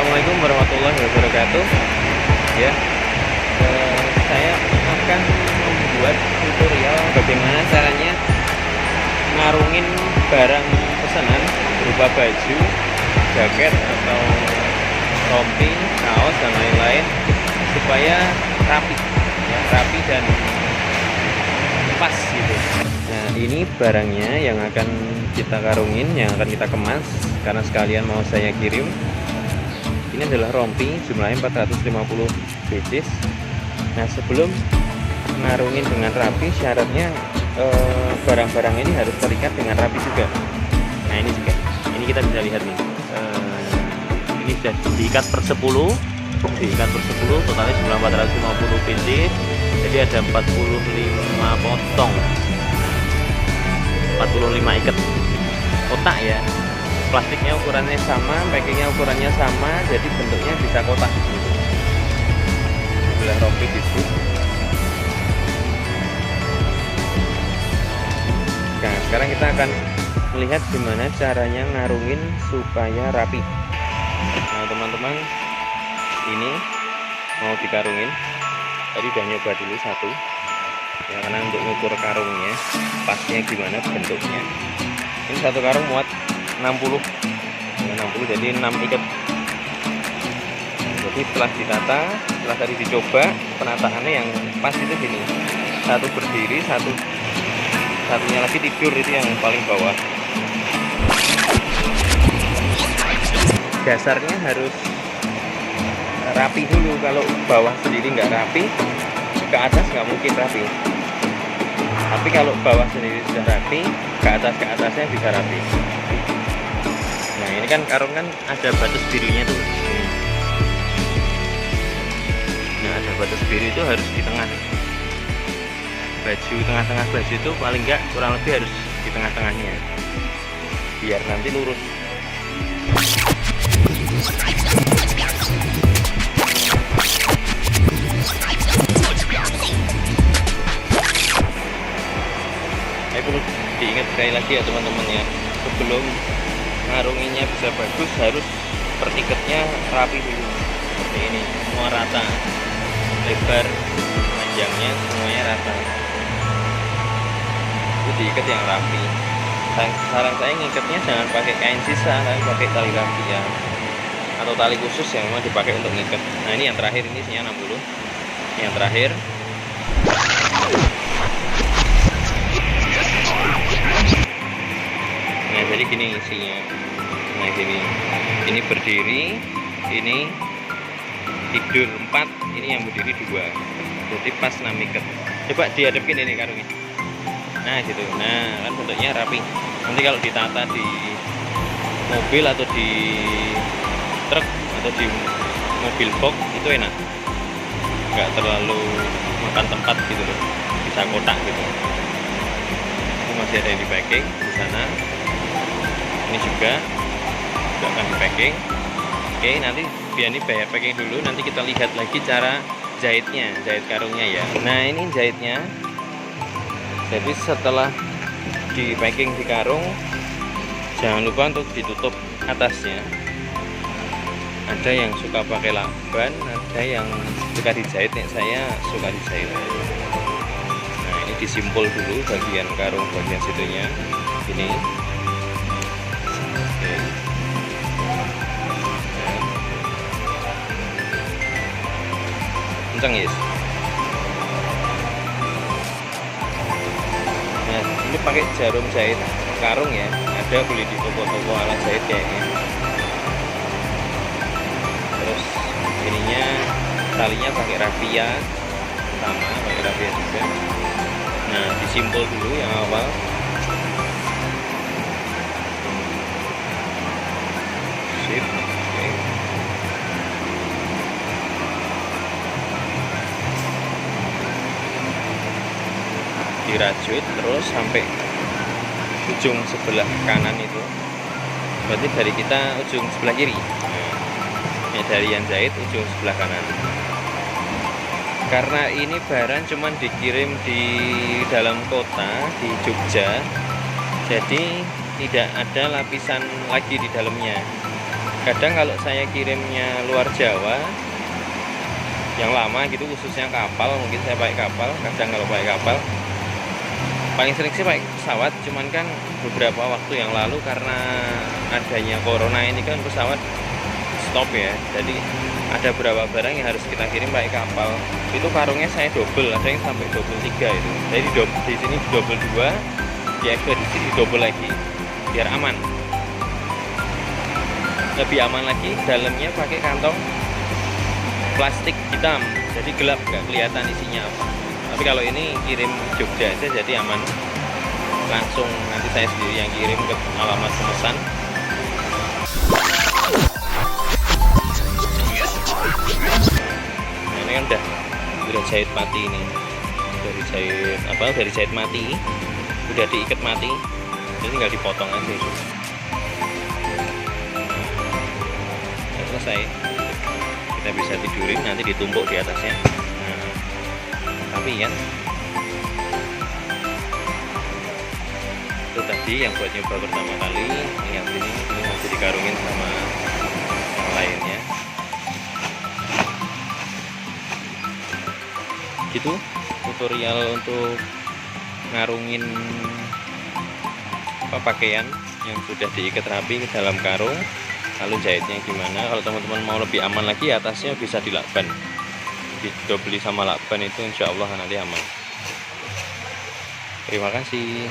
Assalamualaikum warahmatullahi wabarakatuh. Ya, saya akan membuat tutorial bagaimana caranya ngarungin barang pesanan berupa baju, jaket atau rompi, kaos dan lain-lain supaya rapi, ya, rapi dan pas gitu. Nah, ini barangnya yang akan kita karungin, yang akan kita kemas karena sekalian mau saya kirim. Ini adalah rompi, jumlahnya 450 pieces. Nah, sebelum ngarungin dengan rapi, syaratnya barang-barang ini harus terikat dengan rapi juga. Nah, ini juga, ini kita bisa lihat nih, ini sudah diikat per 10, totalnya jumlah 450 pieces. Jadi ada 45 potong, 45 ikat kotak ya. Plastiknya ukurannya sama, packingnya ukurannya sama, jadi bentuknya bisa kotak gitu. Sebelah rompi gitu. Nah, sekarang kita akan melihat gimana caranya ngarungin supaya rapi. Nah, teman-teman, ini mau dikarungin. Tadi udah nyoba dulu satu, ya, karena untuk ngukur karungnya pasnya gimana bentuknya. Ini satu karung muat 60, jadi 6 ikat. Jadi setelah ditata, setelah tadi dicoba, penataannya yang pas itu gini, satu berdiri, satunya lagi tidur, itu yang paling bawah. Dasarnya harus rapi dulu. Kalau bawah sendiri nggak rapi, ke atas nggak mungkin rapi. Tapi kalau bawah sendiri sudah rapi, ke atasnya bisa rapi. Nah, ini kan karung kan ada batas birunya tuh. Nah, ada batas biru itu harus di tengah. Baju tengah-tengah baju itu paling enggak kurang lebih harus di tengah-tengahnya, biar nanti lurus. Perlu diingat sekali lagi ya teman-teman ya, sebelum ngarunginnya bisa bagus harus pertiketnya rapi dulu, seperti ini, semua rata, lebar panjangnya semuanya rata, itu diikat yang rapi. Saran saya ngikatnya jangan pakai kain sisa, tapi pakai tali rafia atau tali khusus yang memang dipakai untuk ngikat. Nah, ini yang terakhir, ini isinya 60, yang terakhir. Nah, jadi gini isinya. Nah, gini, ini berdiri, ini tidur 4, ini yang berdiri 2, jadi pas 6 ikat. Coba dihadapin ini karungnya. Nah, gitu. Nah, kan bentuknya rapi. Nanti kalau ditata di mobil atau di truk atau di mobil box itu enak, nggak terlalu makan tempat gitu loh, bisa kotak gitu. Ini masih ada yang di packing di sana. Ini juga akan di packing. Oke, nanti biar ini bayar packing dulu, nanti kita lihat lagi cara jahitnya, jahit karungnya ya. Nah, ini jahitnya. Jadi setelah di packing di karung, jangan lupa untuk ditutup atasnya. Ada yang suka pakai lakban, ada yang suka dijahit, nih saya suka dijahit. Nah, ini disimpul dulu bagian karung, bagian situnya ini. Kencang, yes. Nah, ini pakai jarum jahit karung ya, ada beli di toko-toko alat jahit kayaknya. Terus ininya talinya pakai rafia, sama pakai rafia juga. Nah, disimpul dulu yang awal. Sip. Oke. Dirajut terus sampai ujung sebelah kanan itu, berarti dari kita ujung sebelah kiri. Nah, dari yang jahit ujung sebelah kanan. Karena ini barang cuman dikirim di dalam kota di Jogja, jadi tidak ada lapisan lagi di dalamnya. Kadang kalau saya kirimnya luar Jawa yang lama gitu, khususnya kapal, mungkin saya pakai kapal. Kadang kalau pakai kapal paling sering sih pakai pesawat, cuman kan beberapa waktu yang lalu karena adanya corona ini kan pesawat stop ya, jadi ada beberapa barang yang harus kita kirim pakai kapal. Itu karungnya saya double, ada yang sampai double 3 itu. Jadi di sini double 2, di ekspedisi di double lagi biar aman, lebih aman lagi. Dalamnya pakai kantong plastik hitam, jadi gelap, nggak kelihatan isinya apa. Tapi kalau ini kirim Jogja aja, jadi aman, langsung nanti saya sendiri yang kirim ke alamat pemesan. Nah, ini kan udah jahit mati, ini udah dijahit apa, udah dijahit mati, udah diikat mati, jadi tinggal dipotong aja itu. Nah, selesai, kita bisa tidurin, nanti ditumpuk di atasnya. Nah, tapi kan itu tadi yang buat nyoba pertama kali, lihat ini masih dikarungin sama yang lainnya gitu. Tutorial untuk ngarungin pakaian yang sudah diikat rapi ke dalam karung, lalu jahitnya gimana. Kalau teman-teman mau lebih aman lagi, atasnya bisa dilakban, didobeli sama lakban, itu insya Allah nanti aman. Terima kasih.